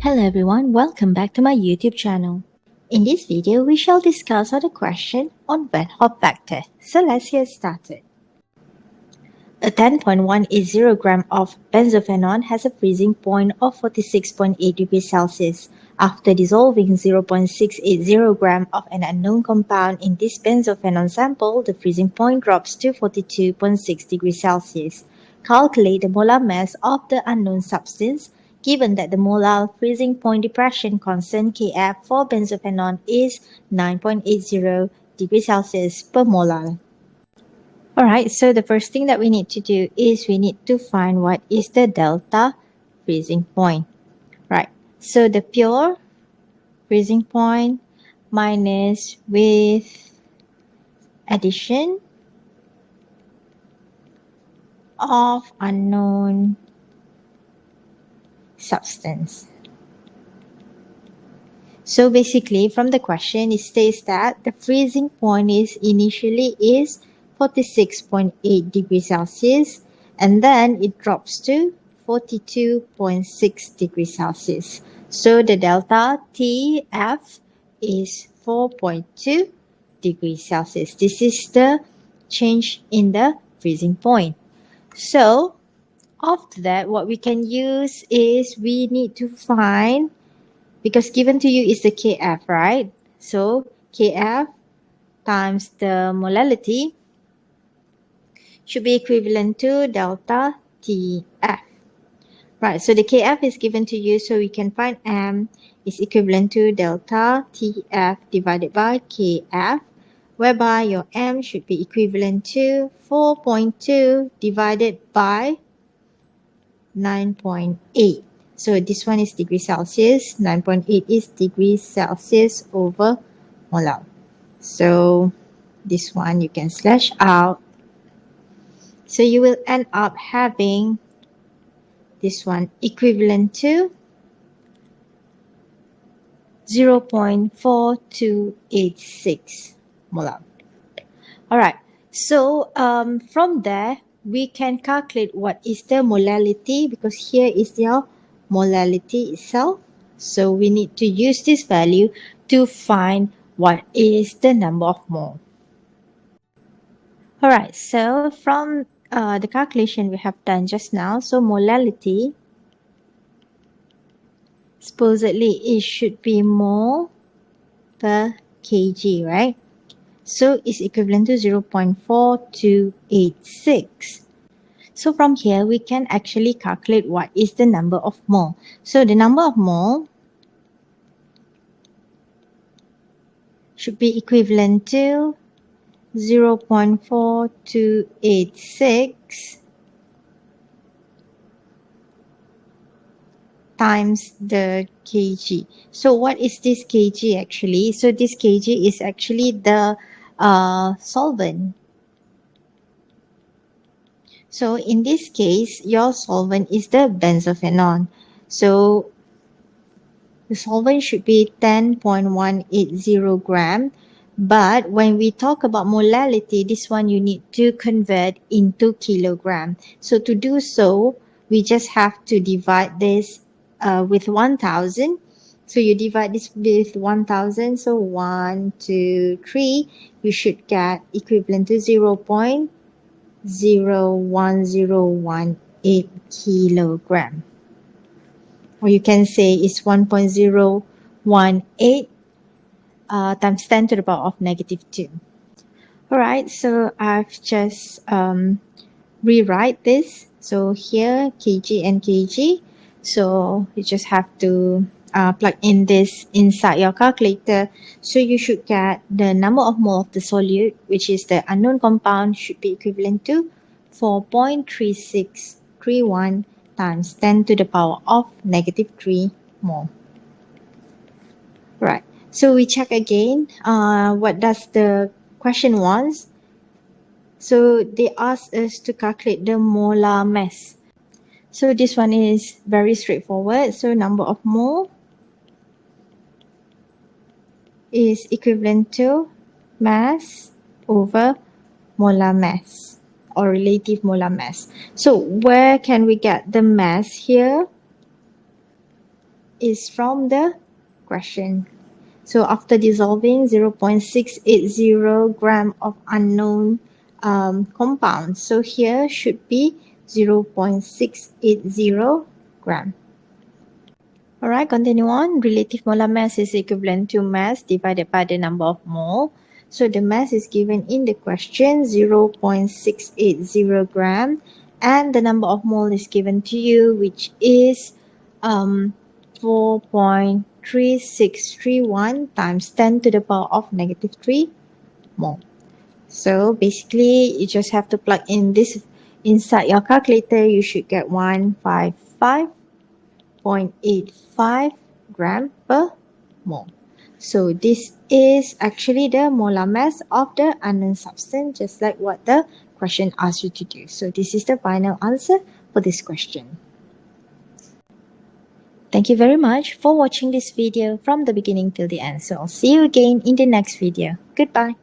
Hello everyone, welcome back to my YouTube channel. In this video, we shall discuss the question on Van Hoff factor. So let's get started. A 10.180 gram of benzophenone has a freezing point of 46.8 degrees Celsius. After dissolving 0.680 gram of an unknown compound in this benzophenone sample, the freezing point drops to 42.6 degrees Celsius. Calculate the molar mass of the unknown substance, given that the molar freezing point depression constant Kf for benzophenone is 9.80 degrees Celsius per molar. Alright, so the first thing that we need to do is we need to find what is the delta freezing point. Right, so the pure freezing point minus with addition of unknown substance. So basically from the question it states that the freezing point is initially 46.8 degrees Celsius and then it drops to 42.6 degrees Celsius. So the delta TF is 4.2 degrees Celsius. This is the change in the freezing point. So after that, what we can use is we need to find, because given to you is the Kf, right? So Kf times the molality should be equivalent to delta Tf. Right, so the Kf is given to you, so we can find M is equivalent to delta Tf divided by Kf, whereby your M should be equivalent to 4.2 divided by 9.8. So this one is degrees Celsius, 9.8 is degrees Celsius over molar. So this one you can slash out. So you will end up having this one equivalent to 0.4286 molar. Alright, so from there we can calculate what is the molality, because here is your molality itself. So we need to use this value to find what is the number of mole. Alright, so from the calculation we have done just now, so molality, supposedly it should be mole per kg, right? So it's equivalent to 0.4286. So from here, we can actually calculate what is the number of mole. So the number of mole should be equivalent to 0.4286 times the kg. So what is this kg actually? So this kg is actually the solvent. So in this case, your solvent is the benzophenone. So the solvent should be 10.180 gram. But when we talk about molality, this one you need to convert into kilogram. So to do so, we just have to divide this with 1000. So you divide this with 1000. So 1, 2, 3, you should get equivalent to 0.01018 kilogram. Or you can say it's 1.018 times 10 to the power of negative 2. Alright, so I've just rewrite this. So here kg and kg. So you just have to plug in this inside your calculator. So you should get the number of mole of the solute, which is the unknown compound, should be equivalent to 4.3631 times 10 to the power of negative 3 mole. Right. So we check again. What does the question wants? So they ask us to calculate the molar mass. So this one is very straightforward. So number of mole is equivalent to mass over molar mass, or relative molar mass. So where can we get the mass here? is from the question. So after dissolving 0.680 gram of unknown compound. So here should be 0.680 gram. Alright, continue on. Relative molar mass is equivalent to mass divided by the number of mole. So the mass is given in the question 0.680 gram and the number of mole is given to you, which is 4.3631 times 10 to the power of negative 3 mole. So basically you just have to plug in this inside your calculator. You should get 155.85 gram per mole. So this is actually the molar mass of the unknown substance, just like what the question asked you to do. So this is the final answer for this question. Thank you very much for watching this video from the beginning till the end. So I'll see you again in the next video. Goodbye.